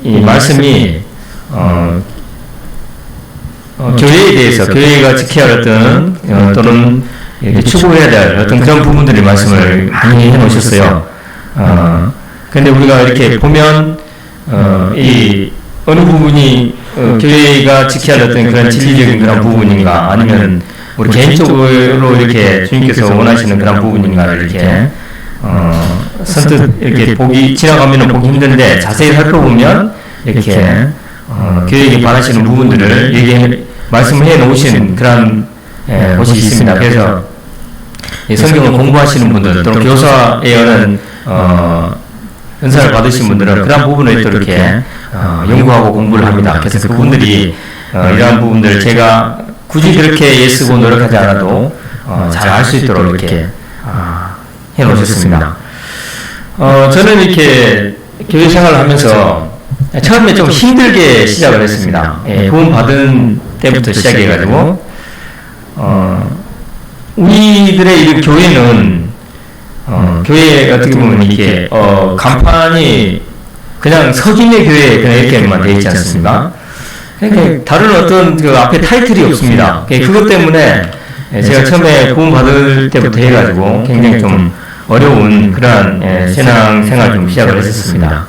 이 말씀이 교회에 대해서 교회가 지켜야 할 어떤 또는 추구해야 될 어떤 그런 부분들의 말씀을 많이 해놓으셨어요. 근데 우리가 이렇게 보면 이 어느 부분이 교회가 지켜야 할 어떤 그런 진리적인 그런 부분인가, 아니면 우리 개인적으로 이렇게 주님께서 원하시는 그런 부분인가를 이렇게 선뜻 이렇게 지나가면 보기 힘든데 자세히 살펴보면 이렇게 교회에게 바라시는 부분들을 말씀을 해 놓으신 그런 곳이 있습니다. 그래서 성경을 공부하시는 분들 또는 교사에 의한 은사를 받으신 분들은 그런 부분을 또 이렇게 연구하고 공부를 합니다. 그래서 그분들이 이러한 부분들을 제가 굳이 그렇게 애쓰고 노력하지 않아도 잘 알 수 있도록 이렇게 해 놓으셨습니다. 저는 이렇게 교회 생활을 하면서 처음에 좀 힘들게 시작을 했습니다. 구원 받은 때부터 시작해가지고 우리들의 이 교회는 교회 어떻게 보면 이게 간판이 그냥 석임의 교회 그냥 이렇게만 되어 있지 않습니까? 그러니까 다른 어떤 그 앞에 타이틀이 없습니다. 그것 때문에 제가 처음에 구원 받을 때부터 해가지고 굉장히 좀 어려운 그러한 신앙 생활 좀 시작을 했었습니다.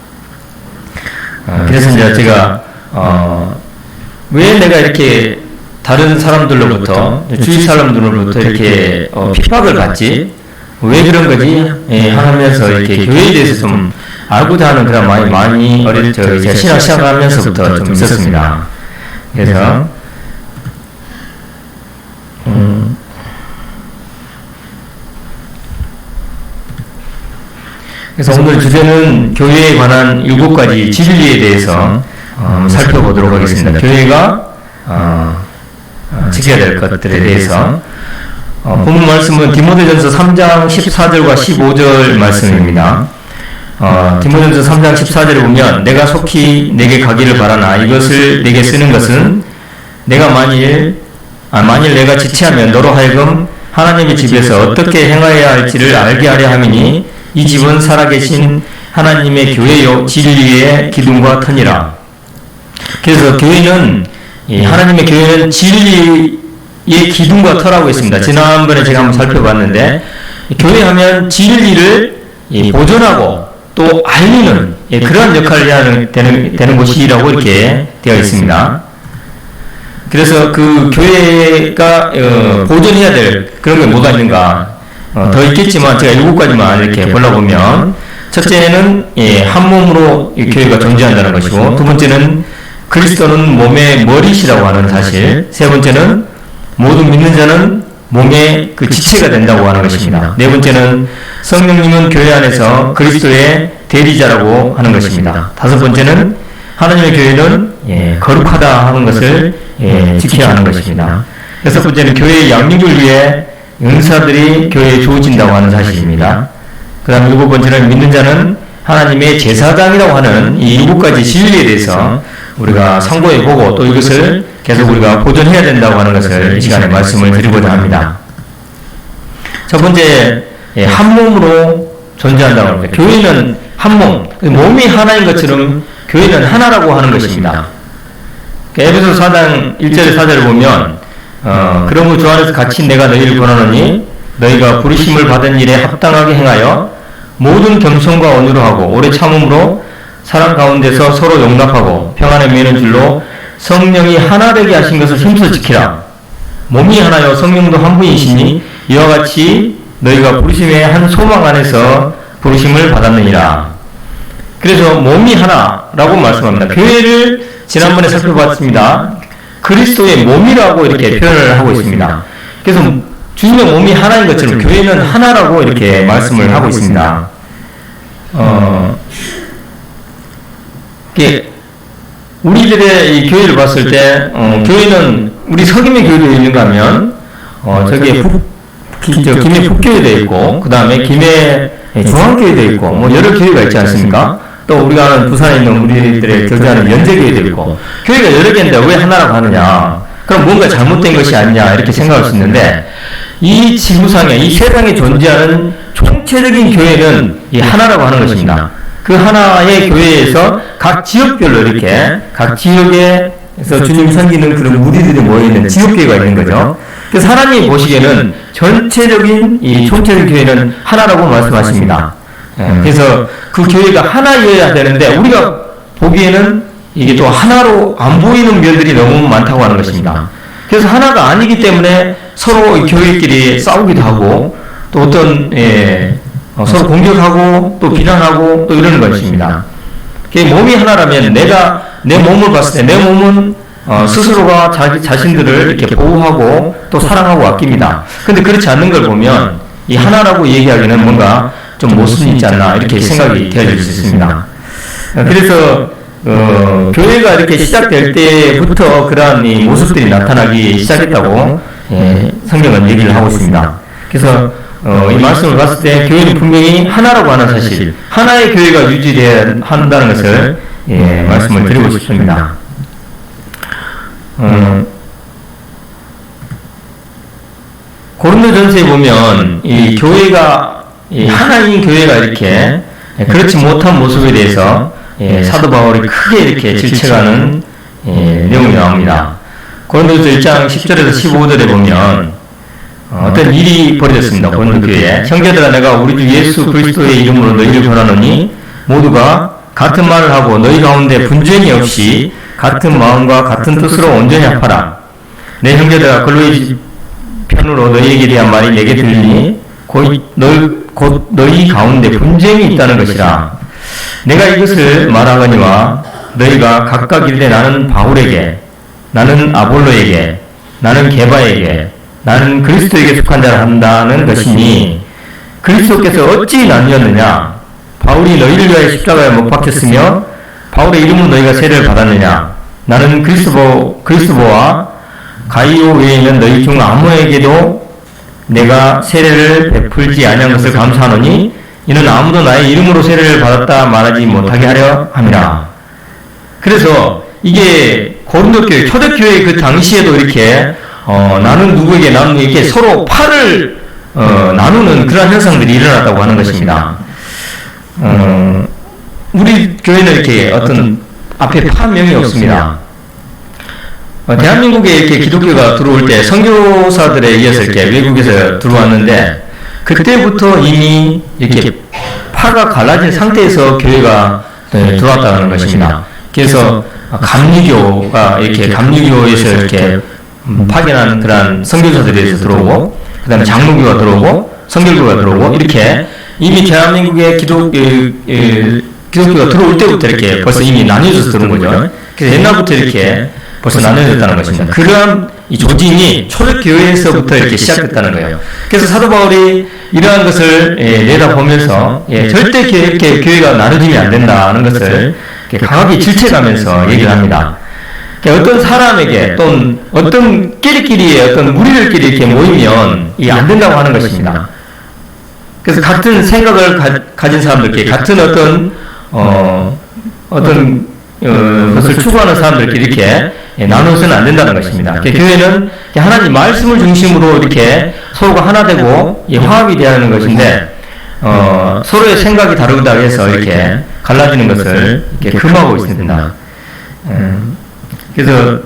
그래서 이제 제가 왜 내가 이렇게 다른 사람들로부터 주위 사람들로부터 이렇게 핍박을 받지? 왜 그런 거지? 하면서 이렇게 교회에 대해서 좀 알고자 하는 그런 마음이 많이 어릴 때 제가 신학 시작하면서부터 좀 있었습니다. 그래서 그래서 오늘 주제는 교회에 관한 7가지 진리에 대해서 살펴보도록 하겠습니다. 교회가 지켜야 될 것들에 대해서 본문 말씀은 디모데전서 3장 14절과 15절 말씀입니다. 디모데전서 3장 14절에 보면 내가 속히 내게 가기를 바라나 이것을 내게 쓰는 것은 내가 만일 내가 지체하면 너로 하여금 하나님의 집에서 어떻게 행하여야 할지를 알게 하려 함이니 이 집은 살아계신 하나님의 교회요 진리의 기둥과 터니라. 그래서 교회는 하나님의 교회는 진리의 기둥과 터라고 했습니다. 지난번에 제가 한번 살펴봤는데 교회하면 진리를 보존하고 또 알리는 그러한 역할을 해야 되는 곳이라고 이렇게 되어 있습니다. 그래서 그 교회가 보존해야 될 그런 게 뭐가 있는가? 더 있겠지만 제가 7가지만 이렇게 보려보면 첫째는 한 몸으로 교회가 존재한다는 것이고, 두 번째는 그리스도는 몸의 머리시라고 하는 사실, 세 번째는 모든 믿는 자는 몸의 그 지체가 된다고 하는 것입니다. 네 번째는 성령님은 교회 안에서 그리스도의 대리자라고 하는 것입니다. 다섯 번째는 하나님의 교회는 거룩하다 하는 것을 지켜야 하는 것입니다. 여섯 번째는 교회의 양육을 위해 은사들이 교회에 주어진다고 하는 사실입니다. 그 다음 7번째는 믿는 자는 하나님의 제사장이라고 하는 이 7가지 진리에 대해서 우리가 상고해보고 또 이것을 계속 우리가 보존해야 된다고 하는 것을 이 시간에 말씀을 드리고자 합니다. 첫 번째, 한 몸으로 존재한다고 합니다. 교회는 한 몸, 몸이 하나인 것처럼 교회는 하나라고 하는 것입니다. 에베소서 4장 1절 4절을 보면 그러므로 주 안에서 갇힌 내가 너희를 권하노니 너희가 부르심을 받은 일에 합당하게 행하여 모든 겸손과 온유로 하고 오래 참음으로 사람 가운데서 서로 용납하고 평안에 매는 줄로 성령이 하나 되게 하신 것을 힘써 지키라. 몸이 하나요 성령도 한 분이시니 이와 같이 너희가 부르심의 한 소망 안에서 부르심을 받았느니라. 그래서 몸이 하나라고 말씀합니다. 교회를 지난번에 살펴봤습니다. 그리스도의 몸이라고 이렇게 표현을 하고 있습니다. 그래서 주님의 몸이 하나인 것처럼 교회는 하나라고 이렇게 말씀을 하고 있습니다. 우리들의 이 교회를 봤을 때 교회는 우리 석임의 교회도 있는가 하면 저기에 김해 북교회도 있고 그 다음에 김해 중앙교회도 있고 뭐 여러 교회가 있지 않습니까? 또 우리가 아는 부산에 있는 우리들의 교제하는 연제교회도 있고 교회가 여러 개인데 왜 하나라고 하느냐? 그럼 뭔가 잘못된 것이 아니냐 이렇게 생각할 수 있는데 이 지구상에 이 세상에 존재하는 총체적인 교회는 이 하나라고 하는 것입니다. 그 하나의 교회에서 각 지역별로 이렇게 각 지역에서 주님 섬기는 그런 무리들이 모여있는 지역교회가 있는 거죠. 그래서 하나님이 보시기에는 전체적인 이 총체적인 교회는 하나라고 말씀하십니다. 그래서 그 교회가 하나여야 되는데 우리가 보기에는 이게 또 하나로 안 보이는 면들이 너무 많다고 하는 것입니다. 그래서 하나가 아니기 때문에 서로 교회끼리 싸우기도 하고 또 어떤 서로 공격하고 또 비난하고 또 이러는 것입니다. 몸이 하나라면 내가 내 몸을 봤을 때 내 몸은 스스로가 자기 자신들을 이렇게 보호하고 또 사랑하고 아낍니다. 근데 그렇지 않는 걸 보면 이 하나라고 얘기하기는 뭔가 좀 모순이 있지 않나 이렇게 생각이 되어질 수 있습니다. 그래서 교회가 이렇게 시작될 때부터 그러한 이 모습들이 나타나기 시작했다고 성경은 얘기를 하고 있습니다. 그래서 이 말씀을 봤을 때 교회는 분명히 하나라고 하는 사실, 하나의 교회가 유지되어야 한다는 것을 말씀을 드리고 싶습니다. 고린도전서에 보면 이 교회가 하나인 교회가 이렇게 그렇지 못한 모습에 대해서 사도 바울이 크게 이렇게 질책하는 내용이 나옵니다. 고린도전서 1장 10절에서 15절에 보면 어떤 일이 벌어졌습니다. 고린도 교회에. 형제들아 내가 우리 주 예수 그리스도의 이름으로 너희를 권하노니 모두가 같은 말을 하고 너희 가운데 분쟁이 없이 같은 마음과 같은 뜻으로 온전히 합하라. 내 형제들아 글로이 편으로 너희에게 대한 말이 내게 들리니 곧 너희 가운데 분쟁이 있다는 것이라. 내가 이것을 말하거니와 너희가 각각 이르되 나는 바울에게, 나는 아볼로에게, 나는 게바에게, 나는 그리스도에게 속한 자를 한다는 것이니 그리스도께서 어찌 나뉘었느냐? 바울이 너희를 위하여 십자가에 못 박혔으며 바울의 이름으로 너희가 세례를 받았느냐? 나는 그리스도와 가이오 외에는 너희 중 아무에게도 내가 세례를 베풀지 아니한 것을 감사하노니 이는 아무도 나의 이름으로 세례를 받았다 말하지 못하게 하려 함이라. 그래서 이게 고린도 교회, 초대교회 그 당시에도 이렇게 나는 누구에게 나는 이렇게 서로 팔을 나누는 그런 현상들이 일어났다고 하는 것입니다. 우리 교회는 이렇게 어떤 앞에 파명이 없습니다. 대한민국에 이렇게 기독교가 들어올 때 선교사들에 의해서 이렇게 외국에서 들어왔는데 그때부터 이미 이렇게 파가 갈라진 상태에서 교회가 들어왔다는 것입니다. 그래서 감리교가 이렇게 감리교에서 이렇게 파견한 그런 선교사들에 의해서 들어오고 그 다음에 장로교가 들어오고 선결교가 들어오고 이렇게 이미 대한민국에 기독교가 들어올 때부터 이렇게 벌써 이미 나뉘어져서 들어온 거죠. 그래서 옛날부터 이렇게 벌써 나눠졌다는 것입니다. 그러한 이 조직이 초대교회에서부터 이렇게 시작됐다는 거예요. 그래서 사도 바울이 이러한 것을 내다보면서 절대 이렇게 교회가 나눠지면 안 된다는 것을 강하게 질책하면서 얘기를 합니다. 어떤 사람에게 또는 어떤 끼리끼리의 어떤 무리들끼리 이렇게 모이면 이게 안 된다고 하는 것입니다. 그래서 같은 생각을 가진 사람들끼리 같은 어떤 것을 추구하는 사람들끼리 이렇게 나눠서는 안 된다는 것입니다. 교회는 하나님 말씀을 중심으로 이렇게 서로가 하나 되고 화합이 되어야 하는 것인데 서로의 생각이 다르다고 해서 이렇게 갈라지는 것을 이렇게 금하고 있습니다. 그래서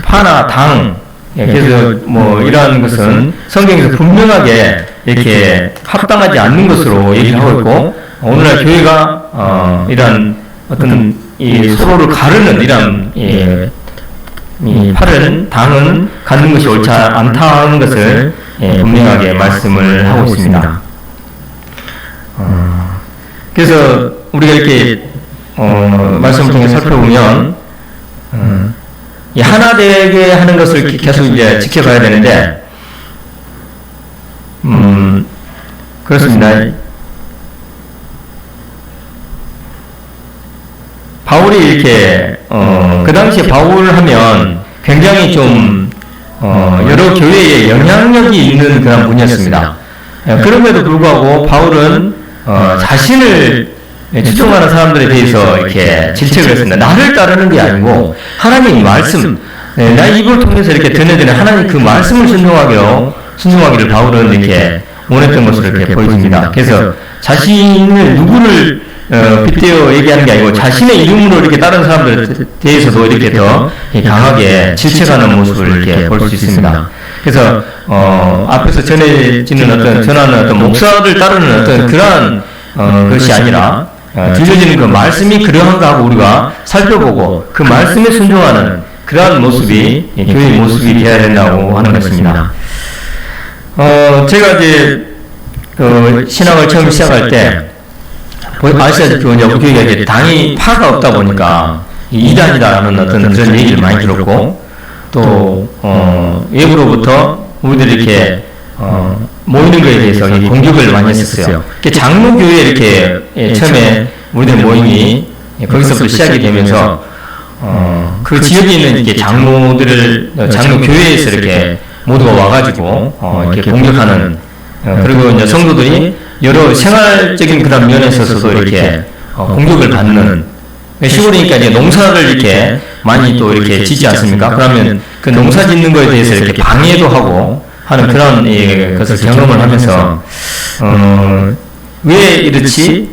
파나 당 그래서 뭐 이러한 것은 성경에서 분명하게 이렇게 합당하지 않는 것으로 얘기를 하고 있고 오늘날 교회가 이러한 어떤 이 서로를 가르는 이러한 이 팔은 당은 갖는 것이 옳지 않다는 것을 분명하게 말씀을 하고 있습니다. 그래서 우리가 이렇게 말씀을 통해 살펴보면 이 하나 되게 하는 것을 계속 이제 지켜가야 되는데 그렇습니다. 바울이 이렇게 그 당시에 바울 하면 굉장히 좀 여러 교회에 영향력이 있는 그런 분이었습니다. 그럼에도 불구하고 바울은 자신을 추종하는 사람들에 대해서 이렇게 질책을 했습니다. 나를 따르는 게 아니고 하나님 말씀, 나의 입을 통해서 이렇게 드러내는 하나님 그 말씀을 순종하기를 바울은 이렇게 원했던 것으로 이렇게 보여집니다. 그래서 자신을 누구를 빗대어 얘기하는 게 아니고 자신의 이름으로 이렇게 다른 사람들에 대해서도 이렇게 더 강하게 질책하는 모습을 이렇게 볼 수 있습니다. 그래서 앞에서 전하는 어떤 목사를 따르는 어떤 그러한 것이 아니라 들려지는 그 말씀이 그러한가 하고 우리가 살펴보고 그 말씀에 순종하는 그러한 모습이 교회의 모습이 되어야 된다고 하는 것입니다. 제가 이제 신학을 처음 시작할 때 아시다시피 우리 교회가 이제 당이 파가 없다 보니까 이단이다라는 어떤 그런 얘기를 많이 들었고 또 외부로부터 우리들이 이렇게 모이는 것에 대해서 공격을 많이 했었어요. 장로교회 이렇게 처음에 우리들 모임이 거기서부터 시작이 되면서 그 지역에 있는 이렇게 장로교회에서 이렇게 모두가 와가지고 이렇게 공격하는 그리고 이제 성도들이 여러 생활적인 그런 면에 있어서도 이렇게 공격을 받는 시골이니까 이제 농사를 이렇게 많이 또 이렇게 짓지 않습니까? 그러면 그 농사 짓는 거에 대해서 이렇게 방해도 하고 하는 그런 것을 경험을 하면서 왜 이렇지?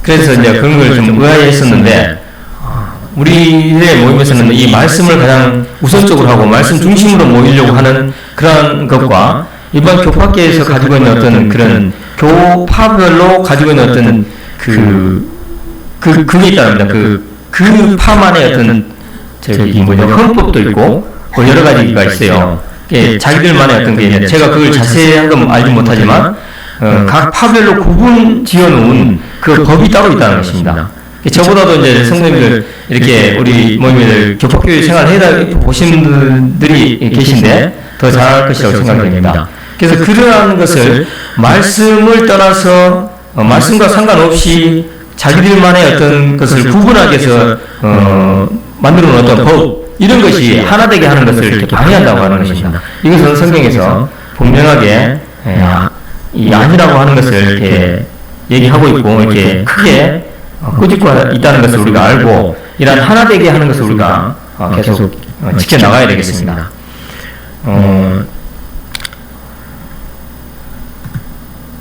그래서 이제 그런 걸 좀 의아해했었는데 우리의 모임에서는 이 말씀을 가장 우선적으로 하고 말씀 중심으로 모이려고 하는 그런 것과 일반 교파계에서 가지고 있는 어떤 그런 교파별로 가지고 있는 어떤 그게 있다는 겁니다. 그 파만의 어떤 헌법도 있고 여러 가지가 있어요. 자기들만의 어떤 게 있는데 제가 그걸 자세한 건 알지 못하지만 각 파별로 구분 지어 놓은 그 법이 따로 있다는 것입니다. 저보다도 이제 성도님들 이렇게 우리 모임들 교파교회 생활을 보신 분들이 계신데 더 잘할 것이라고 생각됩니다. 그래서 그러한 것을 말씀을 떠나서 말씀과 상관없이 자기들만의 어떤 것을 구분하게 해서 만들어 놓은 어떤 법 이런 것이 하나 되게 하는 것을 이렇게 방해한다고 하는 것입니다. 이것은 성경에서 분명하게 이 아니라고 하는 것을 이렇게 얘기하고 있고 이렇게 크게 꾸짖고 있다는 것을 우리가 알고 이러한 하나 되게 하는 것을 우리가 계속 지켜나가야 되겠습니다.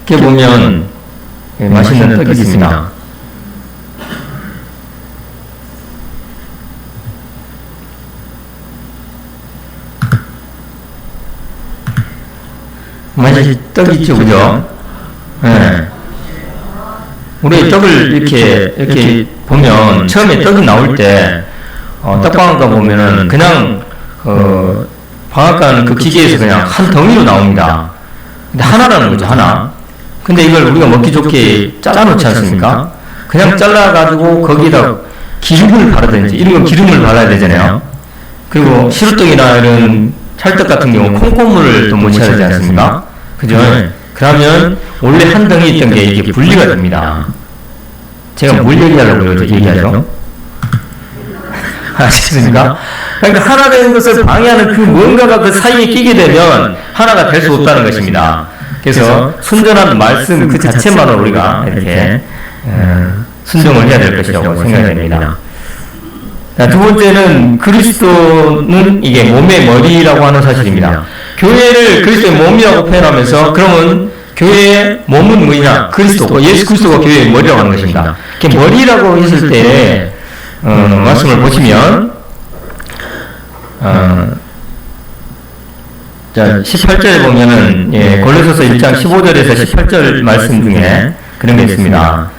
이렇게 보면 맛있는 떡이 있습니다. 맛이 떡이 있죠, 그죠? 네. 우리 떡을 이렇게 보면 처음에 떡이 나올 때 떡방앗간 보면은 그냥 방앗간 그 기계에서 그냥 한 덩이로 나옵니다. 근데 하나라는 거죠, 하나. 근데 이걸 우리가 먹기 좋게 짜놓지 않습니까? 그냥 잘라가지고 거기다 기름을 바르든지 이런 건 기름을 발라야 되잖아요. 그리고 시루떡이나 이런 찰떡 같은 경우 콩고물을 또 묻혀야 되지 않습니까? 그죠? 그러면 원래 한 덩이 있던 게 이게 분리가 됩니다. 제가 뭘 얘기하려고 얘기하죠? 아시겠습니까? 그러니까 하나 되는 것을 방해하는 그 뭔가가 그 사이에 끼게 되면 하나가 될 수 없다는 것입니다. 그래서 순전한 말씀 그 자체만으로 우리가 이렇게 순종을 해야 될 것이라고 생각이 됩니다. 두 번째는 그리스도는 이게 몸의 머리라고 하는 사실입니다. 교회를 그리스도의 몸이라고 표현하면서 그러면 교회의 몸은 뭐냐? 그리스도, 예수 그리스도가 교회의 머리라고 하는 것입니다. 이렇게 머리라고 했을 때 말씀을 보시면 자 18절에 보면은 골로새서 1장 15절에서 18절 말씀 중에 그런 게 있습니다.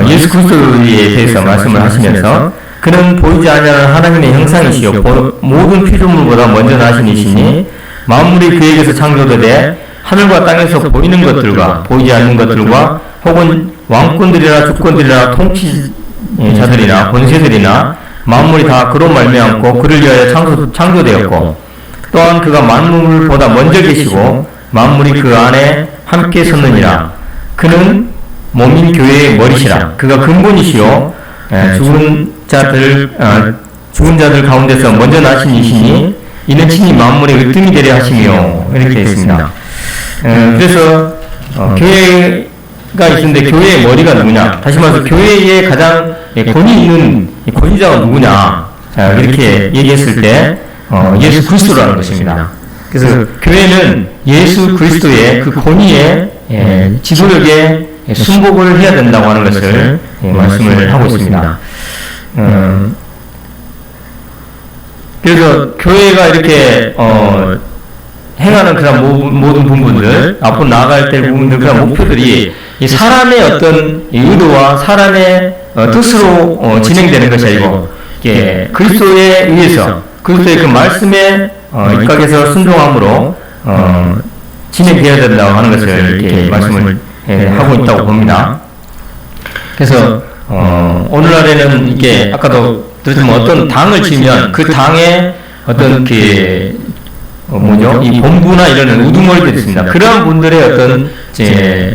예수 그리스도에 대해서 말씀을 하시면서 그는 보이지 아니하는 하나님의 형상이시요 모든 피조물보다 먼저 나신 이시니 만물이 그에게서 창조되되 하늘과 땅에서 보이는 것들과 보이지 않는 것들과 혹은 왕권들이나 주권들이나 통치자들이나 권세들이나 만물이 다 그로 말미암고 그를 위하여 창조되었고 또한 그가 만물보다 먼저 계시고 만물이 그 안에 함께 섰느니라. 그는 몸인 교회의 머리시라. 그가 근본이시요 죽은 자들 가운데서 먼저 나신 이시니 이는 친히 만물의 으뜸이 되려 하시며 이렇게 있습니다. 그래서 교회가 있는데 교회의 머리가 누구냐? 다시 말해서 교회의 가장 권위 있는 권위자가 누구냐? 이렇게 얘기했을 때 예수 그리스도라는 것입니다. 그래서 교회는 예수 그리스도의 그 권위에 지도력에 순복을 해야 된다고 하는 것을 말씀을 하고 있습니다. 그래서 교회가 이렇게 행하는 그런 모든 부분들, 앞으로 나아갈 때 부분들, 그런 목표들이 이 사람의 어떤 의도와 사람의 뜻으로 진행되는 것이 아니고, 그리스도에 의해서, 그리스도의 그 말씀에 입각해서 순종함으로 진행되어야 된다고 하는 것을 이렇게 말씀을 하고 있다고 봅니다. 그래서 오늘날에는 이게 아까도 들었지만 어떤 당을 지면 그 당의 어떤 이 본부나 이런 우두머리들이 있습니다. 그러한 분들의 어떤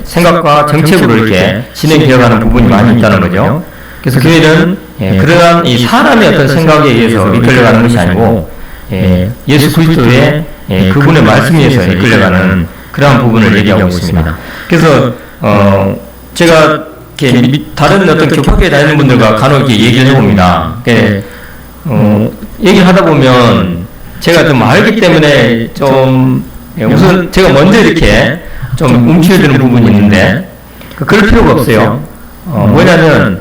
생각과 정책으로 이렇게 진행되어가는 부분이 많이 있다는 거죠. 그래서 교회는 그러한 이 사람의 어떤 생각에 의해서 이끌려가는 것이 아니고 예수 그리스도의 그분의 말씀에 의해서 이끌려가는 그러한 부분을 얘기하고 있습니다. 그래서 제가 이렇게 다른 어떤 교파교에 다니는 분들과 간혹 이렇게 얘기를 해봅니다. 얘기를 하다 보면 제가 좀 알기 때문에 좀 우선 제가 먼저 이렇게 좀 움츠러드는 부분이 있는데 그럴 필요가 없어요. 뭐냐면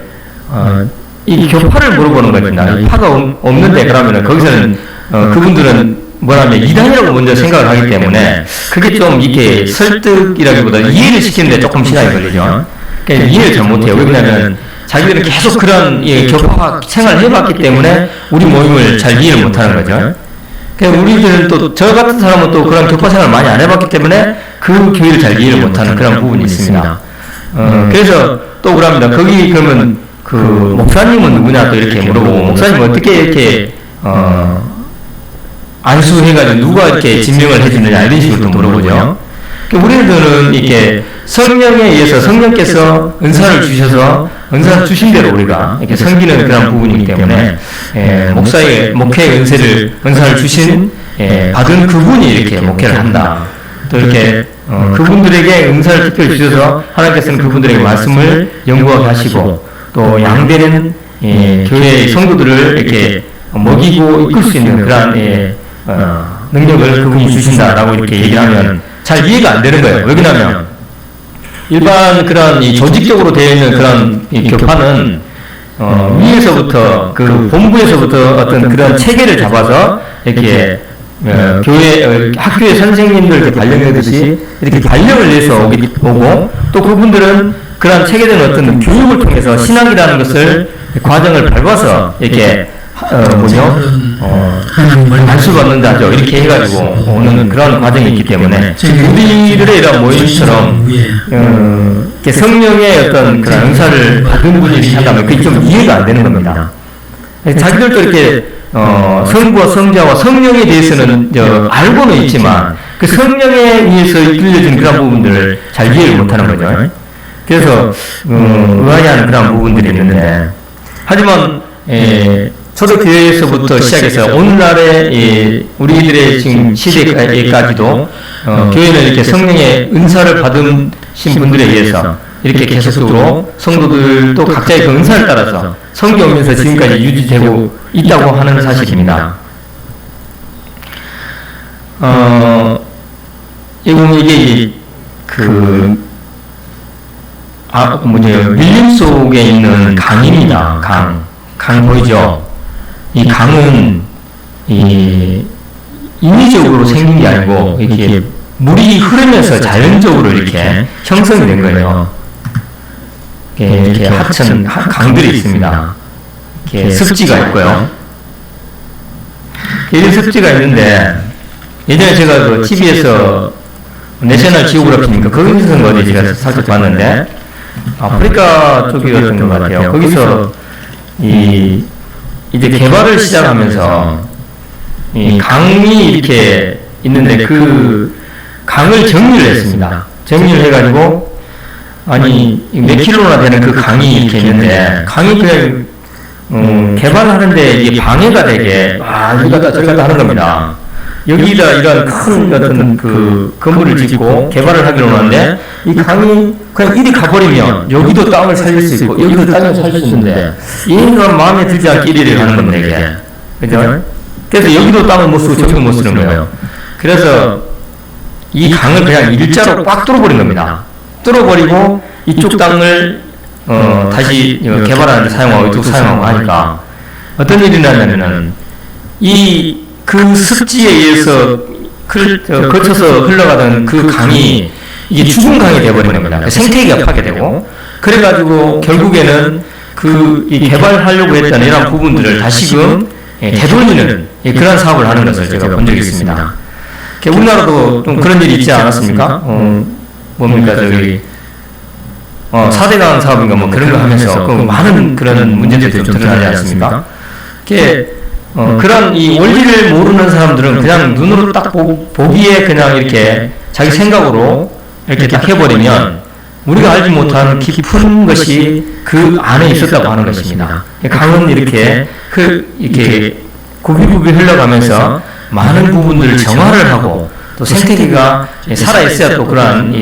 이 교파를 물어보는 겁니다. 파가 없는데 그러면은 거기서는 그분들은 뭐라면 이단이라고 먼저 생각을 하기 때문에 그게 좀 이렇게 설득이라기보다 이해를 시키는데 조금 시간이 걸리죠. 그러니까 이해를 잘 못해요. 왜냐하면 자기들은 계속 그런 교파 생활을 해봤기 때문에 우리 모임을 잘 이해를 못하는 거죠. 그러니까 우리들은 또 저 같은 사람은 또 그런 교파 생활을 많이 안 해봤기 때문에 그 교회를 잘 이해를 못하는 그런 부분이 있습니다. 그래서 또 그럽니다. 거기 그러면 그 목사님은 누구냐 또 이렇게 물어보고 목사님 어떻게 이렇게 안수해가지고 누가 이렇게 진명을 해주느냐 이런 식으로 또 물어보죠. 우리들은 이렇게 성령에 의해서 성령께서 은사를 주셔서 은사 주신 대로 우리가 이렇게 섬기는 그런 부분이기 때문에 목회의 은사를 주신 받은 그분이 이렇게 목회를 한다. 또 이렇게 그분들에게 은사를 특별히 주셔서 하나님께서는 그분들에게 말씀을 연구하게 하시고 또 양되는 교회의 성도들을 이렇게 먹이고 이끌 수 있는 그런 능력을 그분이 주신다라고 이렇게 얘기하면 잘 이해가 안 되는 거예요. 왜 그러냐면 일반 그런 이 조직적으로 되어 있는 그런 이 교파는 위에서부터 그 본부에서부터 어떤 그런 체계를 잡아서 이렇게 학교의 선생님들 이렇게 발령하듯이 이렇게 발령을 내서 오고 또 그분들은 그런 체계된 어떤 교육을 통해서 신학이라는 것을 과정을 밟아서 이렇게 안수받는다 하죠. 이렇게 해가지고 오는 그런 과정이 있기 때문에 우리들의 이런 모임처럼 성령의 어떤 그런 은사를 받은 분이 이렇게 한다면 그게 좀 이해가 안 되는 겁니다. 자기들도 이렇게 성부와 성자와 성령에 대해서는 알고는 있지만 그 성령에 의해서 이끌려진 그런 부분들을 잘 이해를 못하는 거죠. 그래서 의아해하는 그런 부분들이 있는데 하지만 초대교회에서부터 시작해서 오늘날의 우리들의 지금 시대까지도 교회는 이렇게 성령의 은사를 받으신 분들에 의해서 이렇게 계속적으로 성도들도 각자의 그 은사를 따라서 섬겨오면서 지금까지 유지되고 있다고 하는 사실입니다. 이게 밀림 속에 있는 강입니다. 강 보이죠? 이 강은 인위적으로 생긴 게 아니고 이렇게 물이 흐르면서 자연적으로 이렇게 형성이 된 거예요. 이렇게 하천 강들이 있습니다. 이렇게 습지가 있고요. 이런 습지가 있는데 예전에 제가 그 TV에서 내셔널 지오그래피니까 거기서 어디 제가 살짝 봤는데 아프리카 쪽이었던 것 같아요. 거기서 이제 개발을 시작하면서 이 강이 이렇게 있는데 그 강을 정리를 했습니다. 정리를 해가지고 몇 킬로나 되는 그 강이 이렇게 있는데 강이 그냥 개발하는데 이게 방해가 되게 여기 갔다 저기 갔다 하는 겁니다. 여기다 이런 큰 어떤 그 건물을 짓고 개발을 하기로 하는데 이 강이 그냥 이리 가버리면 여기도 땅을 살릴 수 있고 여기도 땅을 살릴 수 있는데 인간 마음에 들지 않게 이리를 하는 겁니다 이게. 그죠? 그래서 여기도 땅을 못 쓰고 저기도 못 쓰는 거예요. 그래서 이 강을 그냥 일자로 꽉 뚫어버린 겁니다. 뚫어버리고 이쪽 땅을 다시 개발하는 데 사용하고 이쪽 사용하고 하니까 어떤 일이 나냐면은 그 습지에 의해서 거쳐서 흘러가던 그 강이 이게 죽은 강이 되어버린 겁니다. 생태계가 파괴되고 그래가지고 결국에는 이 개발하려고 했던 이런 부분들을 다시금 되돌리는 그런 사업을 하는 것을 제가 본 적이 있습니다. 우리나라도 좀 그런 일이 있지 않았습니까? 뭡니까 저기 4대강 사업인가 뭐 그런 거 하면서 많은 그런 문제들이 좀 드러나지 않습니까? 그런 이 원리를 모르는 사람들은 그냥 눈으로 딱 보기에 그냥 이렇게 자기 생각으로 이렇게 딱 해버리면 우리가 알지 못하는 깊은 것이 그 안에 있었다고 하는 것입니다. 강은 이렇게 굽이굽이 흘러가면서 많은 부분들을 정화를 하고 또 생태계가 살아있어야 또 그러한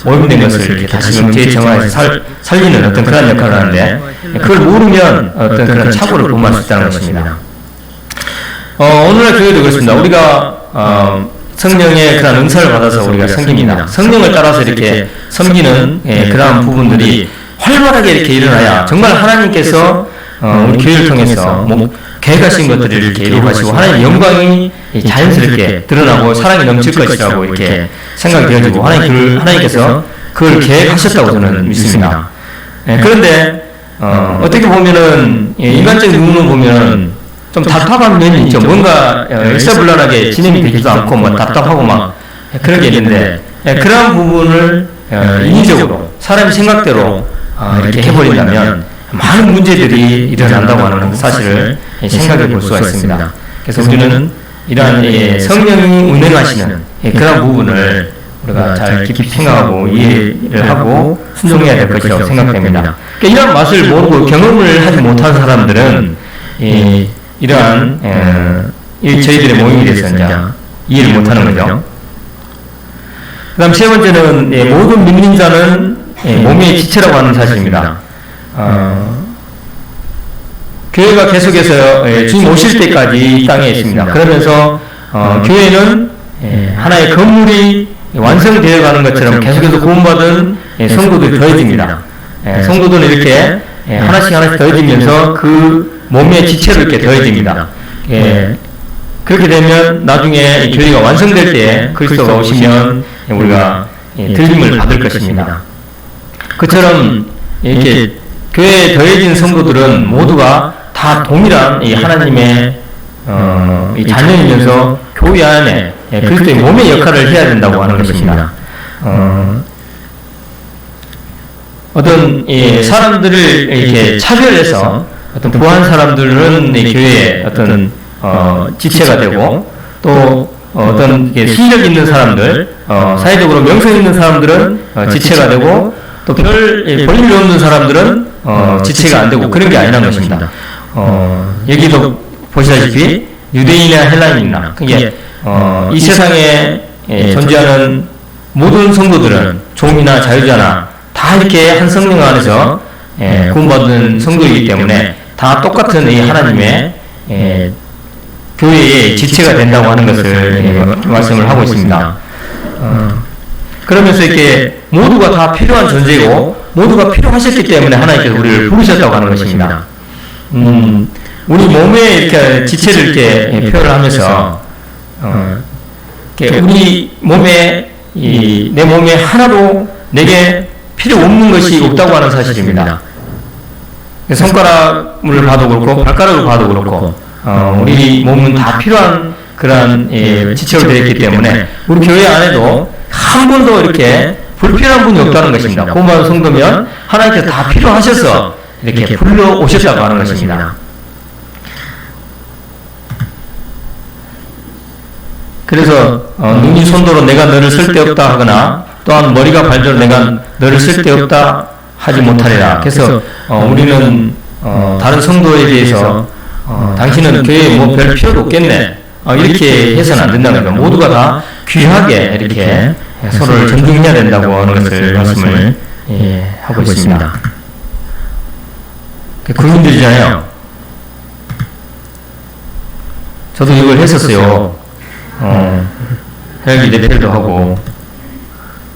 오염된 것을 이렇게 다시금 재정화해서 살리는 어떤 그런 역할을 하는데 그걸 모르면 어떤 그런 착오를 범할 수 있다는 것입니다. 오늘날 교회도 그렇습니다. 우리가 성령의 그런 은사를 받아서 우리가 섬깁니다. 성령을 따라서 이렇게 섬기는 그러한 부분들이 활발하게 이렇게 일어나야 정말 하나님께서 우리 교회를 통해서 계획하신 것들을 이렇게 이루어가시고 하나님의 영광이 자연스럽게 드러나고 사랑이 넘칠 것이라고 이렇게 생각이 되어지고 하나님께서 그걸 계획하셨다고 저는 믿습니다. 그런데 어떻게 보면은 인간적인 눈으로 보면 좀 답답한 면이 있죠. 뭔가 일사불란하게 진행이 되지도 않고 뭐 답답하고 막 그런 게 있는데 그러한 부분을 인위적으로 사람의 생각대로 이렇게 해버린다면 많은 문제들이 일어난다고 하는 사실을 생각해 볼 수가 있습니다. 그래서 우리는 이러한 성령이 운행하시는 그런 부분을 우리가 잘 깊이 생각하고 이해를 하고 순종해야 될 것이라고 생각됩니다. 이러한 맛을 모르고 경험을 하지 못한 사람들은 이러한 저희들의 모임에 대해서 이제 이해를 못하는 거죠. 그 다음 세 번째는 모든 믿는 자는 몸의 지체라고 하는 사실입니다. 교회가 계속해서 주님 오실 때까지 이 땅에 있습니다. 그러면서 교회는 하나의 건물이 완성되어 가는 것처럼 계속해서 구원받은 성도들이 더해집니다. 성도들은 이렇게 하나씩 더해지면서 그 몸의 지체로 이렇게 더해집니다. 그렇게 되면 나중에 교회가 완성될 때 그리스도가 오시면 우리가 들림을 받을 것입니다. 그처럼 이렇게 교회에 더해진 성도들은 모두가 다 동일한 이 하나님의 이 자녀이면서 교회 안에 그리스도의 몸의 역할을 해야 된다고 하는 것입니다. 어떤 사람들을 이렇게 차별해서 어떤 부한 사람들은 이 교회의 어떤 지체가 되고 또 어떤 실력 있는 사람들, 사회적으로 명성 있는 사람들은 지체가 되고 또 볼일 없는 사람들은 지체가 안 되고 그런 게 아니라는 것입니다. 여기도 보시다시피 유대인이나 헬라인이나 그게 이 세상에 존재하는 모든 성도들은 종이나 자유자나 다 이렇게 한 성령 안에서 구원받은 성도이기 때문에 다 똑같은 이 하나님의 교회의 지체가 된다고 하는 것을 말씀을 하고 있습니다. 그러면서 이렇게 모두가 다 필요한 존재고 모두가 필요하셨기 때문에 하나님께서 우리를 부르셨다고 하는 것입니다. 우리 몸에 이렇게 지체를 이렇게 표현을 하면서 우리 몸에 내 몸에 하나도 내게 필요 없는 것이 없다고 하는 사실입니다. 손가락을 봐도 그렇고 발가락을 봐도 그렇고 우리 몸은 다 필요한 그러한 지체로 되어 있기 때문에 우리 교회 안에도 한 번도 이렇게 불필요한 분이 없다는 것입니다. 구원받은 성도면 하나님께서 다 필요하셔서 이렇게 불러오셨다고 하는 것입니다. 그래서 눈이 손도로 내가 너를 쓸데없다 하거나 또한 머리가 발대로 내가 너를 쓸데없다 하지 못하리라. 그래서 우리는 다른 성도에 대해서 당신은 교회에 뭐 별 필요도 없겠네 이렇게 해서는 안 된다는 거예요. 모두가 다 귀하게 이렇게 서로를 존중해야 된다고 하는 것을 말씀을 하고 있습니다. 국민들이잖아요. 저도 이걸 했었어요. 헬기 대표도 하고,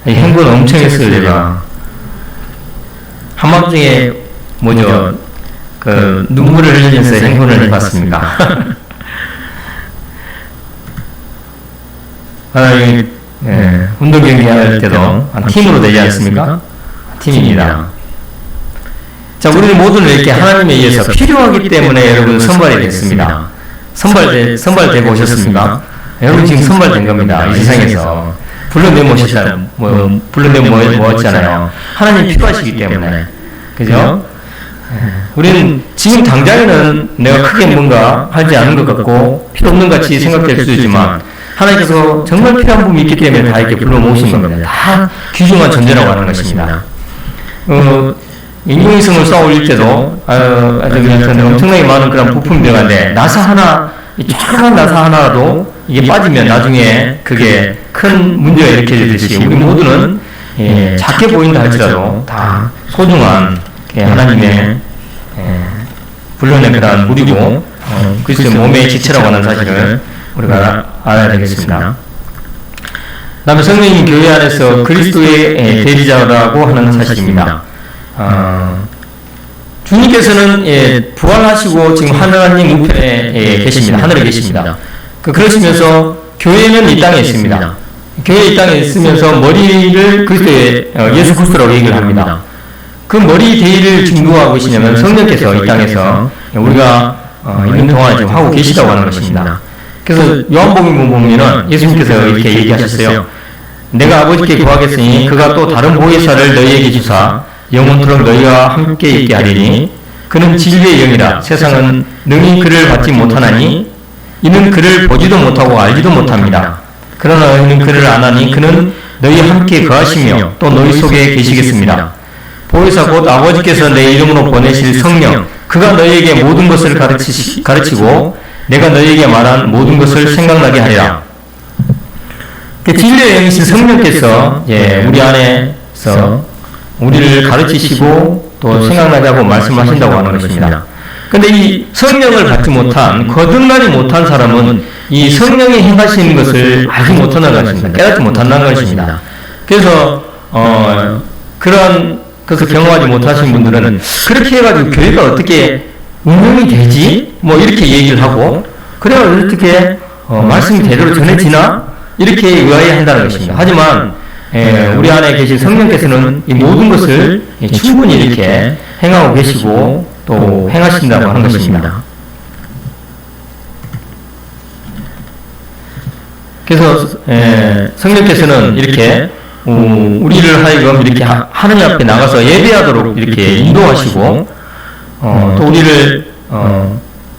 행보는 엄청 했어요, 제가. 한밤중에, 눈물을 흘리면서 행보를 해봤습니다. 운동 경기 할 때도 팀으로 되지 않습니까? 팀입니다. 자, 우리는 모두는 이렇게 하나님에 의해서 필요하기 때문에 여러분 선발이 됐습니다. 선발되고 오셨습니까? 여러분 지금 선발된 겁니다. 이 세상에서. 불러내모았잖아요. 하나님 필요하시기 때문에. 그죠? 우리는 지금 당장에는 내가 크게 뭔가 하지 않은 것 같고 필요 없는 같이 생각될 수도 있지만 하나님께서 정말 필요한 부분이 있기 때문에 다 이렇게 불러 모으신 겁니다. 다 귀중한 존재라고 하는 것입니다. 인공위성을 쌓아 올릴 때도 엄청나게 많은 그런 부품이 들어가는데 나사 하나, 조그만 나사 하나라도 이게 빠지면 나중에 그게 큰 문제가 일으켜지듯이 우리 모두는 작게 보인다 할지라도 다 소중한 하나님의 불러낸 그런 물이고 그리스도의 몸의 지체라고 하는 사실을 우리가 알아야 되겠습니다. 다음에 성령님 교회 안에서 그리스도의 대리자라고 하는 사실입니다. 주님께서는 부활하시고 지금 하나님 우편에 계십니다. 하늘에 계십니다. 그러시면서 교회는 이 땅에 있습니다. 교회 이 땅에 있으면서 머리를 그리스도의 예수 그리스도라고 얘기를 합니다. 그 머리 대의를 중도하고 계시냐면 성령께서 이 땅에서 우리가 있는 동안 지금 하고 계시다고 하는 것입니다. 그래서 요한복음 보면은 예수님께서 이렇게 얘기하셨어요. 내가 아버지께 구하겠으니 그가 또 다른 보혜사를 너희에게 주사 영원토록 너희와 함께 있게 하리니 그는 진리의 영이라 세상은 능히 그를 받지 못하나니 이는 그를 보지도 못하고 알지도 못합니다. 그러나 너희는 그를 아나니 그는 너희와 함께 거하시며 또 너희 속에 계시겠습니다. 보혜사 곧 아버지께서 내 이름으로 보내실 성령 그가 너희에게 모든 것을 가르치고 내가 너희에게 말한 모든 것을 생각나게 하리라. 진리의 영이신 성령께서 우리 안에서 우리를 가르치시고 또 생각나게 하고 말씀하신다고 하는 것입니다. 근데 이 성령을 받지 못한, 거듭나지 못한 사람은 이 성령이 행하시는 것을 알지 못한다는 것입니다. 깨닫지 못한다는 것입니다. 그래서 그런 것을 경험하지 못하신 분들은 그렇게 해가지고 교회가 어떻게 운영이 되지? 뭐 이렇게 얘기를 하고 그래야 어떻게 말씀이 제대로 전해지나? 이렇게 의아해한다는 것입니다. 하지만 우리 안에 계신 성령께서는 이 모든 것을 충분히 이렇게 행하고 계시고 또 행하신다고 하는 것입니다. 그래서 성령께서는 이렇게 우리를 하여금 이렇게 하느님 앞에 나가서 예배하도록 이렇게 인도하시고 또 우리를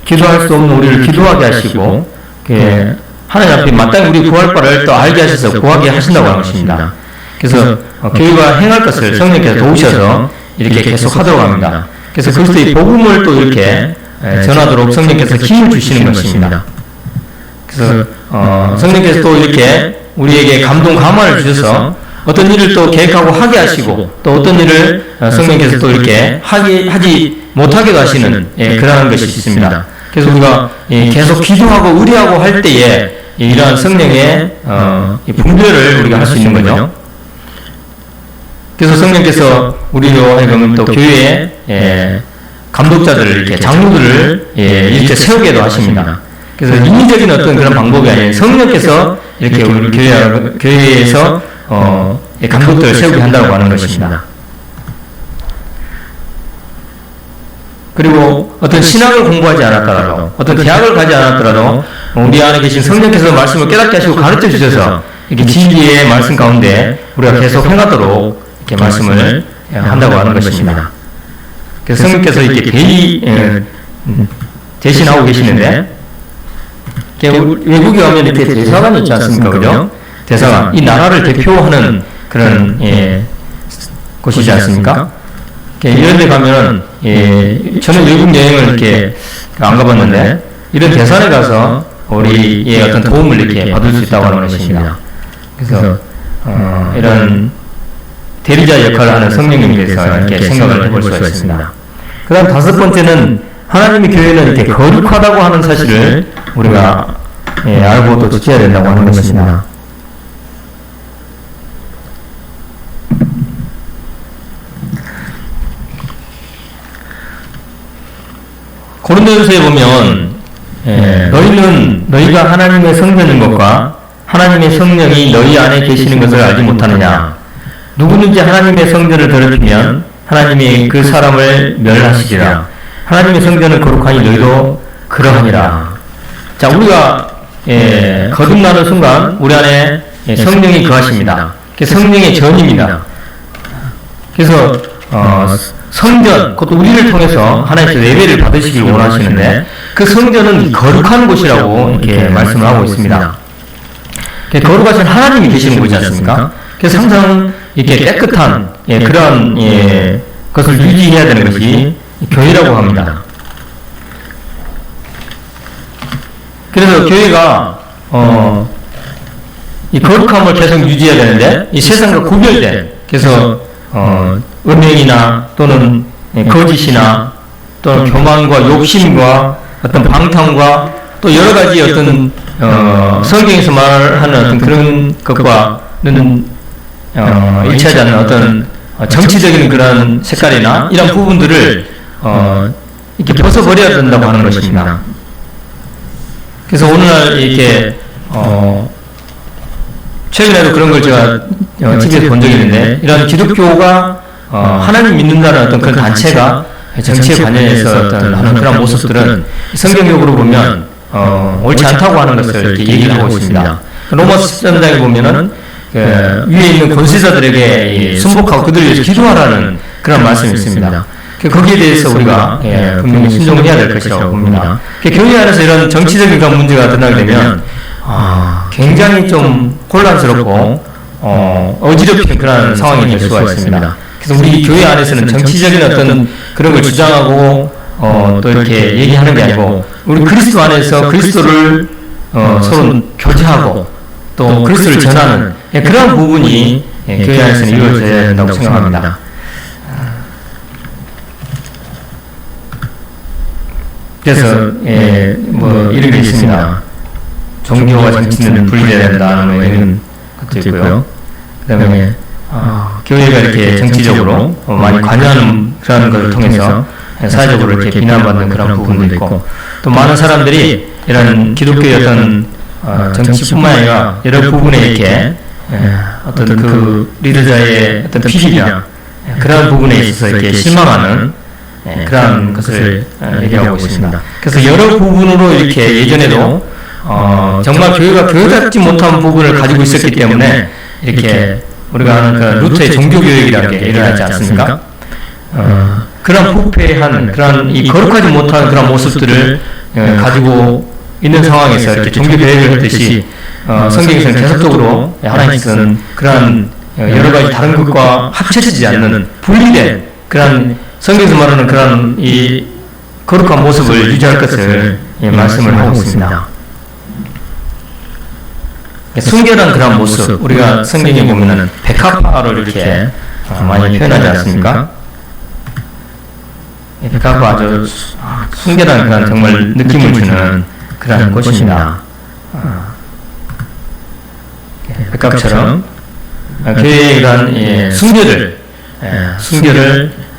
기도할 수 없는 우리를 기도하게 하시고 하나님 앞에 마땅히 우리 구할 바를 또 알게 하셔서 구하게 하신다고 하는 것입니다. 그래서 교회가 행할 것을 성령께서 도우셔서 이렇게 계속 하도록 합니다. 그래서 그리스도의 복음을 또 이렇게 전하도록 성령께서 힘을 주시는 것입니다. 그래서 성령께서 또 이렇게 우리에게 감동 감화를 주셔서 어떤 일을 또 계획하고 하게 하시고 또 어떤 일을 성령께서 또 이렇게 하지 못하게도 하시는 그러한 것이 있습니다. 그래서 우리가 계속 기도하고 의뢰하고 할 때에 이러한 성령의 분별을 우리가 할 수 있는 거죠. 그래서 성령께서 우리로 하여금 또 교회에 감독자들을 이렇게 장로들을 이렇게 세우게도 하십니다. 그래서 인위적인 어떤 그런 방법이 아닌 성령께서 이렇게 우리 교회에서 감독들을 세우게 한다고 하는 것입니다. 그리고 어떤 신학을 공부하지 않았더라도 어떤 대학을 가지 않았더라도 우리 안에 계신 성령께서 말씀을 깨닫게 하시고 가르쳐 주셔서 이렇게 진리의 말씀 가운데 우리가 계속 행하도록 이렇게 말씀을 한다고 하는 것입니다. 그래서 성령께서 이렇게 대신하고 계시는데 외국에 가면 이렇게 대사관이 있지 않습니까? 그죠? 대사관. 이 나라를 대표하는 그런 곳이지 않습니까? 이런 데 가면 저는 외국 여행을 이렇게 안 가봤는데 이런 대사관에 가서 우리의 어떤 도움을 이렇게 받을 수 있다고 하는 것입니다. 그래서 이런 대리자 역할을 하는 성령님에 대해서 이렇게 생각을 해볼 수가 있습니다. 그 다음 다섯 번째는 하나님의 교회는 이렇게 거룩하다고 하는 사실을 우리가 알고 또 지켜야 된다고 하는 것입니다. 고린도전서에 보면 너희가 하나님의 성전인 것과 하나님의 성령이 너희 안에 계시는 것을 알지 못하느냐. 누구든지 하나님의 성전을 더럽히면 하나님이 그 사람을 멸하시리라. 하나님의 성전은 거룩하니 너희도 그러하니라. 자, 우리가 거듭나는 순간 우리 안에 성령이 거하십니다. 그게 성령의 전입니다. 그래서 성전, 그것도 우리를 통해서 하나님께서 예배를 받으시길 원하시는데 그 성전은 거룩한 곳이라고 이렇게 말씀을 하고 있습니다. 거룩하신 하나님이 계시는 곳이지 않습니까? 그래서 항상 이렇게 깨끗한 그러한 것을 유지해야 되는 것이 교회라고 합니다. 그래서 교회가 이 거룩함을 계속 유지해야 되는데 이 세상과 구별된, 그래서 음행이나 또는 거짓이나 또는 교만과 욕심과 어떤 방탕과 또 여러 가지 어떤 성경에서 말하는 어떤 그런 것과는 일치하지 않는 어떤 정치적인 그런 색깔이나 이런 부분들을 이렇게 벗어버려야 된다고 하는 것입니다. 그래서 오늘날 이렇게 최근에도 그런 걸 제가 TV에서 본 적이 있는데, 이런 기독교가 하나님 믿는다는 어떤 그런 단체가 정치에 관련해서 어떤 하는 그런 모습들은 성경적으로 보면 옳지 않다고 하는 것을 이렇게 얘기를 하고 있습니다. 로마서 13장에 보면은 위에 있는 권세자들에게 순복하고 그들을 위해서 기도하라는 그런 말씀이 있습니다. 거기에 대해서 우리가 분명히 순종을 해야 될 것이라고 봅니다. 교회 안에서 이런 정치적인 그런 문제가 드러나게 되면 굉장히 좀 혼란스럽고 어지럽힌 그런 상황이 될 수가 있습니다. 그래서 우리 교회 안에서는 정치적인 어떤 그런 걸 주장하고 또 이렇게 얘기하는 게 아니고 우리 그리스도 안에서 그리스도를 서로 교제하고 또 그리스도를 전하는 그런 부분이 교회 안에서는 이루어져야 된다고 생각합니다. 그래서 뭐 이런 게 있습니다. 종교와 정치는 분리돼야 된다는 이런 것도 있고요. 그 다음에 교회가 이렇게 정치적으로 많이 관여하는 그런 것을 통해서 사회적으로 이렇게 비난받는 그런 부분도 있고, 또 많은 사람들이 이런 기독교의 어떤 정치뿐만 아니라 여러 부분에 이렇게 어떤 그 리더자의 어떤 필요나 그런 부분에 있어서 이렇게 실망하는 그런 것을 얘기하고 있습니다. 그래서 여러 부분으로 이렇게 예전에도 정말 교회가 교회답지 못한 부분을 가지고 있었기 때문에 이렇게 우리가 하는 그 루터의 종교교육이라는 게 일어나지 않습니까? 그런 부패한 그런 이 거룩하지 못한 그런 모습들을 가지고 있는 상황에서 이렇게 종교교육을 했듯이 성경에서는 계속적으로 하나님께서는 그런 여러 가지 다른 것과 합쳐지지 않는 분리된 그런 성경에서 말하는 그런 이 거룩한 모습을 유지할 것을 말씀을 하고 있습니다. 순결한 그런 모습, 우리가 성경에 보면은 백합화를 이렇게 많이 표현하지 않습니까? 백합화 아주 순결한 그런 정말 느낌을 주는 그런 꽃입니다. 백합처럼 교회에 대한 순결을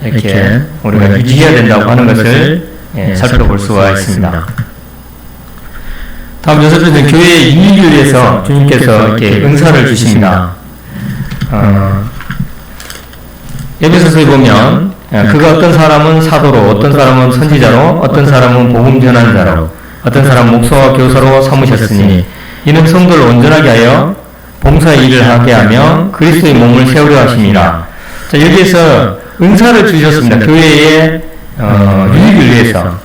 이렇게 우리가 유지해야 된다고 하는 것을 살펴볼 수가 있습니다. 다음 6번째는 교회의 유익을 위해서 주님께서 이렇게 은사를 주십니다. 에베소서에 보면 그가 어떤 사람은 사도로, 어떤 사람은 선지자로, 어떤 사람은 복음 전환자로, 어떤 사람은 목사와 교사로 삼으셨으니 이는 성도를 온전하게 하여 봉사의 일을 하게 하며 그리스도의 몸을 세우려 하심이라. 자, 여기에서 은사를 주셨습니다. 교회의 유익을 위해서.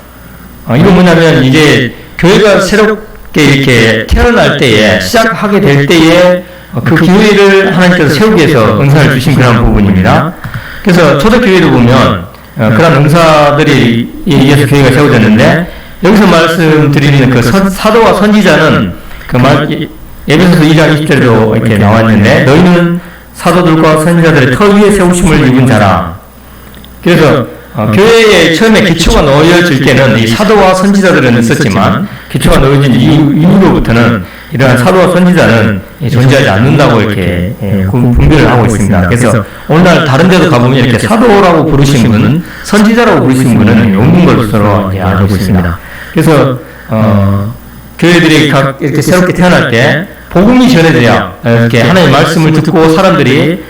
이건 뭐냐면 이제 교회가 새롭게 이렇게 태어날 때에, 시작하게 될 때에 그 교회를 하나님께서 세우기 위해서 은사를 주신 그런 부분입니다. 그래서 초대교회도 보면 그런 은사들이 의해서 교회가 세워졌는데, 여기서 말씀드리는 그 사도와 선지자는 에베소서 2장 20절에도 이렇게 나왔는데, 너희는 사도들과 선지자들의 터 위에 세우심을 입은 자라. 그래서 교회에 처음에 기초가 놓여질 때는 이 사도와 선지자들은 있었지만 기초가 놓여진 이후로부터는 이러한 사도와 선지자는 존재하지 않는다고 이렇게 분별을 하고 있습니다. 그래서 오늘날 다른 데도 가보면 이렇게 사도라고 부르신 분, 선지자라고 부르신 분은 없는 것으로 알고 있습니다. 그래서 교회들이 이렇게 새롭게 태어날 때 복음이 전해져야 이렇게 하나님의 말씀을 듣고 사람들이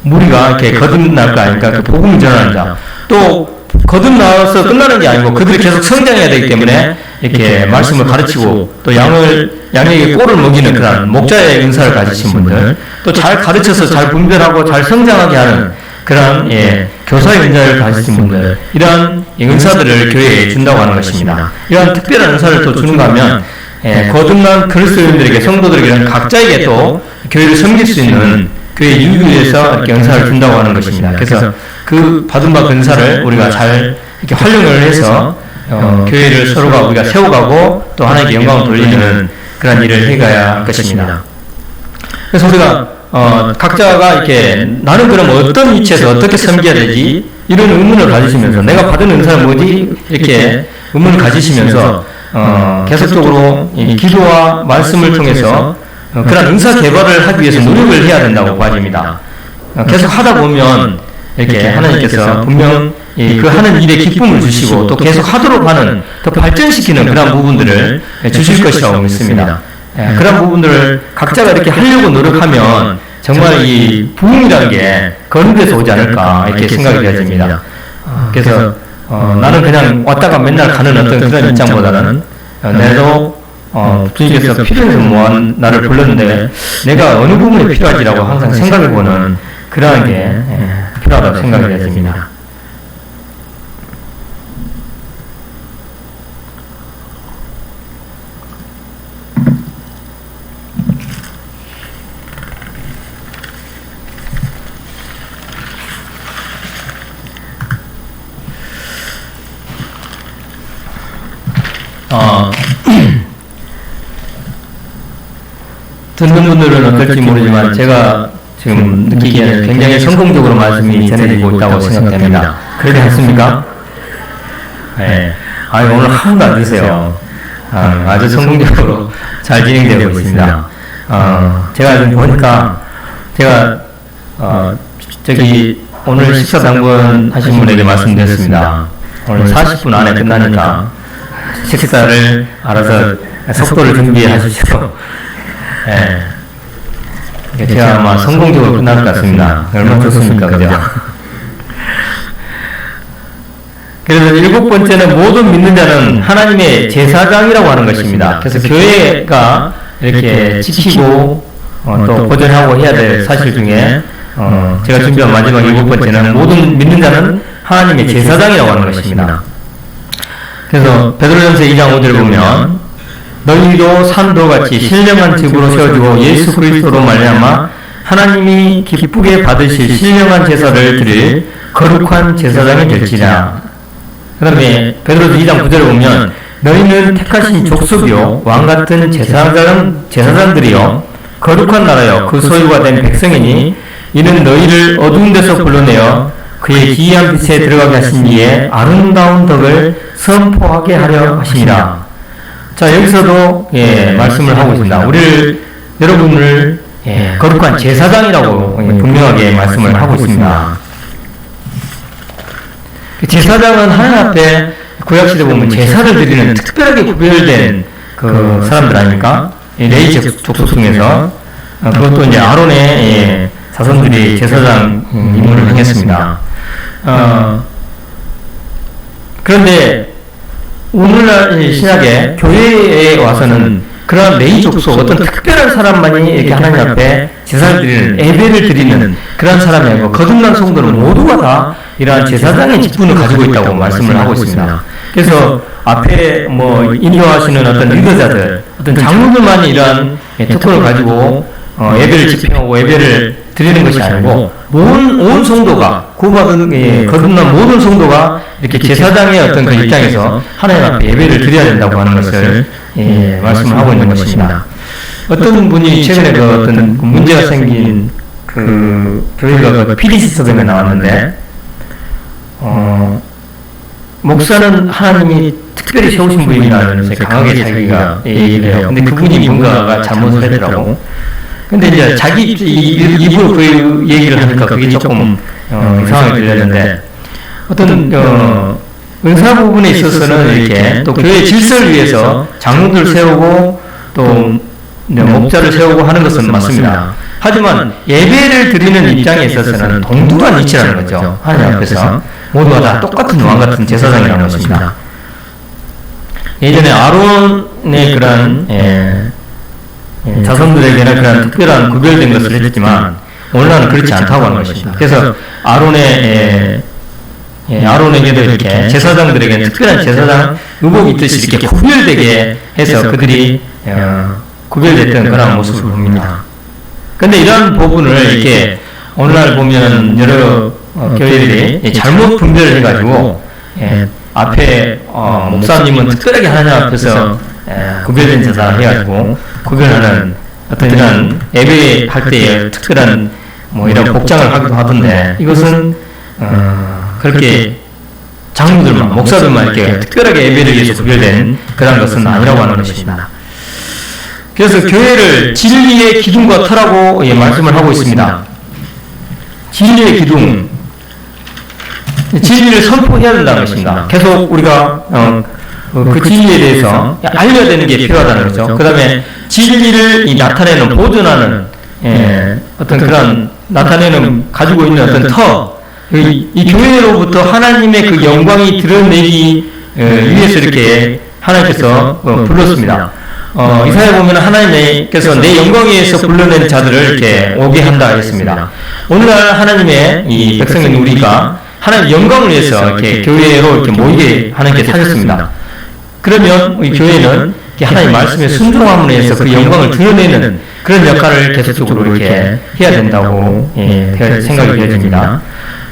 무리가 이렇게 거듭날 거 아닙니까? 그 복음을 전하는 자. 또 거듭나서 끝나는 게 아니고 그들이 계속 성장해야 되기 때문에 이렇게 말씀을 가르치고 또 양에게 꼴을 먹이는 그런 목자의 은사를 가지신 분들, 또 잘 가르쳐서 잘 분별하고 잘 성장하게 하는 그런 교사의 은사를 가지신 분들, 이러한 은사들을 교회에 준다고 하는 것입니다. 이러한 특별한 은사를 또 주는가 하면 거듭난 그리스도인들에게, 성도들에게는 각자에게 또 교회를 섬길 수 있는 교회의 이유를 위해서 이렇게 은사를 준다고 하는 것입니다. 그래서 그 받은 바 은사를 우리가 잘 이렇게 활용을 해서 교회를 서로가 우리가 세워가고 또 하나님께 영광을 돌리는 그런 일을 해가야 할 것입니다. 그래서 우리가 각자가 이렇게 나는 그럼 어떤 위치에서 어떻게 섬겨야 되지? 이런 의문을 가지시면서 내가 받은 은사는 뭐지? 이렇게 의문을 가지시면서 계속적으로 기도와 말씀을 통해서 그런 은사 개발을 하기 위해서 노력을 해야 된다고 봐집니다. 계속 하다 보면 이렇게 하나님께서 분명 그 하는 일에 기쁨을 주시고 또 계속 하도록 하는 더 발전시키는 그런 부분들을 주실 것이라고 믿습니다. 그런 부분들을 각자가 이렇게 하려고 노력하면 정말 이 부흥이라는 게 그런 데서 오지 않을까 이렇게 생각이 되어집니다. 그래서 나는 그냥 왔다가 맨날 가는 어떤 그런 입장보다는 내도 주님께서 필요해서 나를 불렀는데 내가 어느 부분에 필요하지라고 항상 생각해보는 그러한 게 필요하다고 생각이 되어집니다. 듣는 분들은 어떨지 모르지만 제가 지금 느끼기에는 굉장히 성공적으로 말씀이 전해지고 있다고 생각됩니다. 그렇지 않습니까? 네. 오늘 하나도 안 드세요. 아주 성공적으로 잘 진행되고 있습니다. 제가 지금 보니까 제가 오늘 식사 당번 하신 분에게 말씀드렸습니다. 오늘 40분 안에 끝나니까 식사를 알아서 속도를 준비하시죠. 제가 아마 성공적으로 끝날 것 같습니다. 얼마나 좋습니까, 그죠? 그래서 7번째는 모든 믿는 자는 하나님의 제사장이라고 하는 것입니다. 그래서 교회가 이렇게 지키고 또 보존하고 해야 될 사실 중에 제가 준비한 마지막 7번째는 모든 믿는 자는 하나님의 제사장이라고 하는 것입니다. 그래서 베드로전서 2장 5절을 보면 너희도 산도같이 신령한 집으로 세워지고 예수 그리스도로 말미암아 하나님이 기쁘게 받으실 신령한 제사를 드릴 거룩한 제사장이 될지라. 그 다음에 베드로전서 2장 9절을 보면 너희는 택하신 족속이요 왕같은 제사장들이요 거룩한 나라요 그 소유가 된 백성이니 이는 너희를 어두운 데서 불러내어 그의 기이한 빛에 들어가게 하신 이의 아름다운 덕을 선포하게 하려 하시니라. 자, 여기서도 말씀을 하고 있습니다. 여러분을 거룩한 제사장이라고 분명하게 말씀을 하고 있습니다. 제사장은 하나님 앞에 구약시대 보면 제사를 드리는 특별하게 구별된 그 사람들 아닙니까? 레위 족속 중에서 그것도 이제 아론의 자손들이 제사장 임무를 행했습니다. 그런데 오늘날 신약에 교회에 와서는 그런 레위 족속 어떤 특별한 사람만이 이렇게 하나님 앞에 제사를 드리는 예배를 드리는 그런 사람이 아니고 거듭난 성도는 모두가 다 이러한 제사장의 직분을 가지고 있다고 말씀을 하고 있습니다. 그래서 앞에 인도하시는 어떤 리더자들, 어떤 장로들만이 이러한 특권을 가지고 예배를 집행하고 예배를 드리는 것이 아니고 온 성도가 구받은 거듭난 모든 성도가 이렇게 제사장의 어떤 그 입장에서 하나님 앞에 예배를 드려야 된다고 하는 것을 말씀을 하고 있는 것입니다. 어떤 분이 최근에 그 어떤 문제가 생긴 그 교회가 그 피리시스병에 나왔는데 목사는 하나님이 특별히 세우신 분이라면서 강하게 자기가 얘기를 해요. 근데 그분이 뭔가가 잘못을 했더라고. 근데 이제 자기 입으로 그 얘기를 하니까 그게 조금 이상하게 들렸는데, 어떤 은사 부분에 있어서는 이렇게 또 교회 질서를 위해서 장로들 세우고 또 목자를 세우고 하는 것은 맞습니다. 하지만 예배를 드리는 입장에 있어서는 동등한 위치라는 거죠. 하나님 앞에서 모두가 다 똑같은 왕 같은 제사장이라는 것입니다. 예전에 아론의 그런 자손들에게는 그런 특별한 구별된 것을 했지만 오늘날은 그렇지 않다고 하는 것입니다. 그래서 아론에게도 이렇게 제사장들에게는 특별한 제사장 의복이 있듯이 이렇게 구별되게 해서 그들이 구별됐던 그런 모습을 봅니다. 근데 이런 부분을 이렇게 오늘날 보면 여러 교회들이 잘못 분별을 해가지고 앞에 목사님은 특별하게 하나님 앞에서 구별된 제사 해가지고 구별하는 어떤 이런 예배할 때에 특별한 뭐 이런 복장을 하기도 하던데, 이것은 그렇게 장로들만 목사들만 이렇게 특별하게 예배를 위해서 구별된 그런 것은 아니라고 하는 것입니다. 그래서 교회를 진리의 기둥과 터라고 말씀을 하고 있습니다. 진리의 기둥, 진리를 선포해야 된다는 것입니다. 계속 우리가 그 진리에 대해서 알려야 되는 게 필요하다는 거죠. 그 다음에 진리를 나타내는, 보존하는 어떤 그런 나타내는 가지고 있는 어떤 터, 이 교회로부터 하나님의 그 영광이 드러내기 위해서 이렇게 하나님께서 불렀습니다. 이사야 보면 하나님께서 내 영광에 의해서 불러낸 자들을 이렇게 오게 한다 했습니다. 오늘날 하나님의 이 백성인 우리가 하나님의 영광을 위해서 이렇게 교회로 이렇게 모이게 하나님께 하셨습니다. 그러면 우리 교회는 하나님 말씀에 순종함으로 해서 그 영광을 드러내는 그런 역할을 계속적으로 이렇게 해야 된다고 생각이 되어집니다.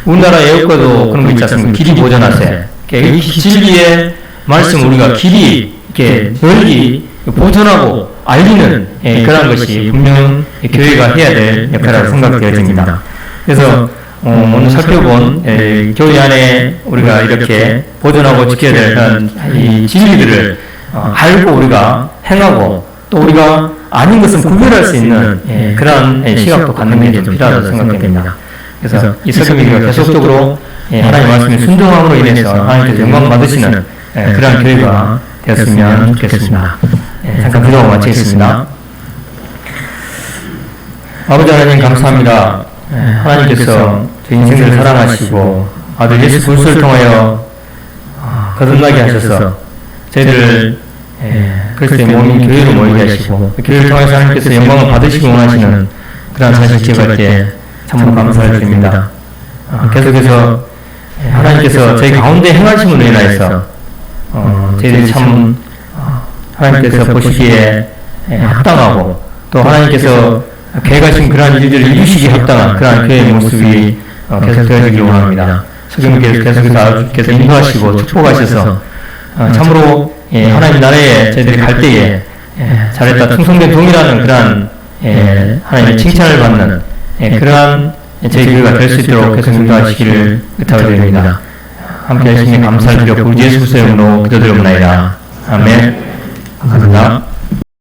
우리나라 애국가도 그런 거 있지 않습니까? 길이 보존하세. 이 진리의 말씀 우리가 길이 이렇게 널리 보존하고 알리는 그런 것이 분명 교회가 해야 될 역할이라고 생각되어집니다. 그래서 오늘 살펴본 교회 안에 우리가 이렇게 보존하고 지켜야 될 그런 이 진리들을 알고 우리가 행하고 또 우리가 아닌 것은 구별할 수 있는 그런 시각도 갖는 게 좀 필요하다고 생각됩니다. 그래서 이 설교가 계속적으로 하나님 말씀에 순종함으로 인해서 하나님께서 영광 받으시는 그런 교회가 되었으면 좋겠습니다. 잠깐 기도하고 마치겠습니다. 아버지 하나님 감사합니다. 하나님께서 저희 인생을 사랑하시고 아들 예수 그리스도를 통하여 거듭나게 하셔서 저희들을 그리스도의 몸인 교회로 모이게 하시고 그 교회를 통해서 하나님께서 영광을 받으시기 원하시는 그런 사실 기억할 때 참으로 감사를 드립니다. 계속해서 하나님께서 저희 가운데 행하심으로 인하여서 저희들이 참 하나님께서 보시기에 합당하고 또 하나님께서 계획하신 그러한 일들을 이루시기에 합당한 그러한 교회의 모습이 계속 되어지길 원합니다. 성경께서 계속해서 인도하시고 축복하셔서 참으로 하나님 나라에 저희들이 갈 때에 잘했다 충성된 동이라는 그러한 하나님의 칭찬을 받는 그러한 저희 교회가 될 수 있도록 계속 인도하시기를 부탁드립니다. 함께 하시니 감사를 드려 우리 예수 그리스도의 이름으로 기도드리옵나이다. 아멘. 감사합니다.